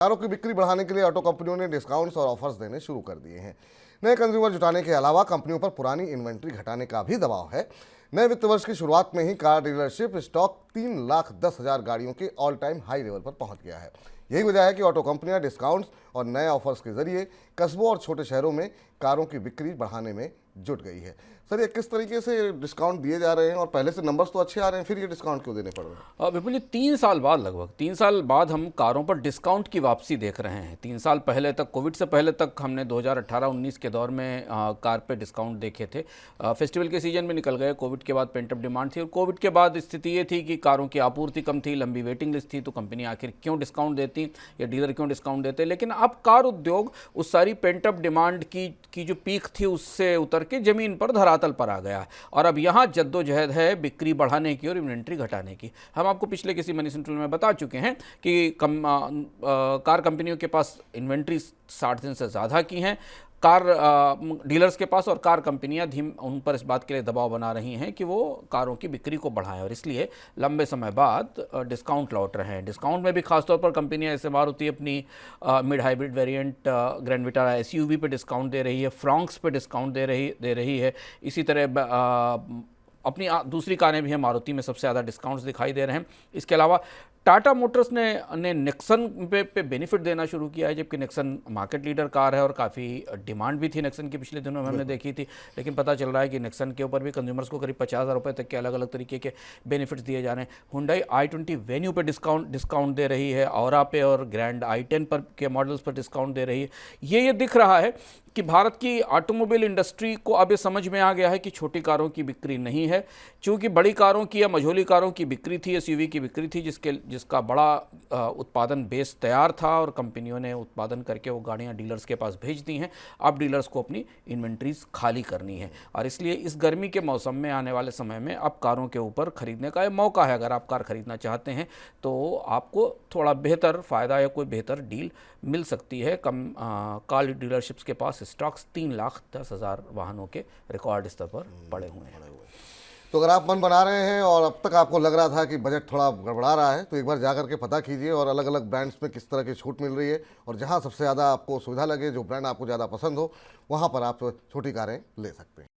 कारों की बिक्री बढ़ाने के लिए ऑटो कंपनियों ने डिस्काउंट्स और ऑफर्स देने शुरू कर दिए हैं। नए कंज्यूमर जुटाने के अलावा कंपनियों पर पुरानी इन्वेंट्री घटाने का भी दबाव है। नए वित्त वर्ष की शुरुआत में ही कार डीलरशिप स्टॉक 3,10,000 गाड़ियों के ऑल टाइम हाई लेवल पर पहुंच गया है। यही वजह है कि ऑटो कंपनियां डिस्काउंट्स और नए ऑफर्स के जरिए कस्बों और छोटे शहरों में कारों की बिक्री बढ़ाने में जुट गई है। सर, ये किस तरीके से डिस्काउंट दिए जा रहे हैं और पहले से नंबर्स तो अच्छे आ रहे हैं, फिर ये डिस्काउंट क्यों देने पड़ रहे हैं? विपुल जी, 3 साल बाद, लगभग 3 साल बाद हम कारों पर डिस्काउंट की वापसी देख रहे हैं। 3 साल पहले तक, कोविड से पहले तक हमने 2018-19 के दौर में कार पे डिस्काउंट देखे थे। फेस्टिवल के सीजन में निकल गए, कोविड के बाद पेंटअप डिमांड थी और कोविड के बाद स्थिति ये थी कि कारों की आपूर्ति कम थी, लंबी वेटिंग लिस्ट थी, तो कंपनी आखिर क्यों डिस्काउंट देती या डीलर क्यों डिस्काउंट देते। लेकिन अब कार उद्योग उस सारी पेंटअप डिमांड की जो पीक थी उससे उतर के ज़मीन पर, धरातल पर आ गया और अब यहाँ जद्दोजहद है बिक्री बढ़ाने की और इन्वेंट्री घटाने की। हम आपको पिछले किसी मनी सेंट्रल में बता चुके हैं कि कार कंपनियों के पास इन्वेंट्री 60 दिन से ज़्यादा की हैं, कार डीलर्स के पास, और कार कंपनियां उन पर इस बात के लिए दबाव बना रही हैं कि वो कारों की बिक्री को बढ़ाएं और इसलिए लंबे समय बाद डिस्काउंट लौट रहे हैं। डिस्काउंट में भी खासतौर पर कंपनियां, जैसे मारुति अपनी mid hybrid variant grand Vitara SUV पे डिस्काउंट दे रही है, फ्रॉन्क्स पे डिस्काउंट दे रही है। इसी तरह अपनी दूसरी कारें भी हैं, मारुति में सबसे ज़्यादा डिस्काउंट्स दिखाई दे रहे हैं। इसके अलावा टाटा मोटर्स ने नेक्सन पे बेनिफिट देना शुरू किया है, जबकि नेक्सन मार्केट लीडर कार है और काफ़ी डिमांड भी थी नेक्सन की पिछले दिनों में हमने देखी थी। लेकिन पता चल रहा है कि नेक्सन के ऊपर भी कंज्यूमर्स को करीब 50,000 रुपये तक के अलग अलग तरीके के बेनिफिट्स दिए जा रहे हैं। हुंडई i20 वेन्यू पे डिस्काउंट दे रही है, औरा पे और ग्रैंड i10 पर के मॉडल्स पर डिस्काउंट दे रही है। ये दिख रहा है कि भारत की ऑटोमोबाइल इंडस्ट्री को अब ये समझ में आ गया है कि छोटी कारों की बिक्री नहीं है। चूँकि बड़ी कारों की या मझोली कारों की बिक्री थी, एसयूवी की बिक्री थी, जिसका बड़ा उत्पादन बेस तैयार था और कंपनियों ने उत्पादन करके वो गाड़ियां डीलर्स के पास भेज दी हैं। अब डीलर्स को अपनी इन्वेंट्रीज खाली करनी है और इसलिए इस गर्मी के मौसम में, आने वाले समय में, अब कारों के ऊपर खरीदने का ये मौका है। अगर आप कार खरीदना चाहते हैं तो आपको थोड़ा बेहतर फ़ायदा या कोई बेहतर डील मिल सकती है। कार डीलरशिप्स के पास स्टॉक्स 3,10,000 वाहनों के रिकॉर्ड स्तर पर पड़े हुए हैं। तो अगर आप मन बना रहे हैं और अब तक आपको लग रहा था कि बजट थोड़ा गड़बड़ा रहा है, तो एक बार जाकर के पता कीजिए और अलग अलग ब्रांड्स में किस तरह की छूट मिल रही है, और जहां सबसे ज़्यादा आपको सुविधा लगे, जो ब्रांड आपको ज़्यादा पसंद हो, वहां पर आप छोटी कारें ले सकते हैं।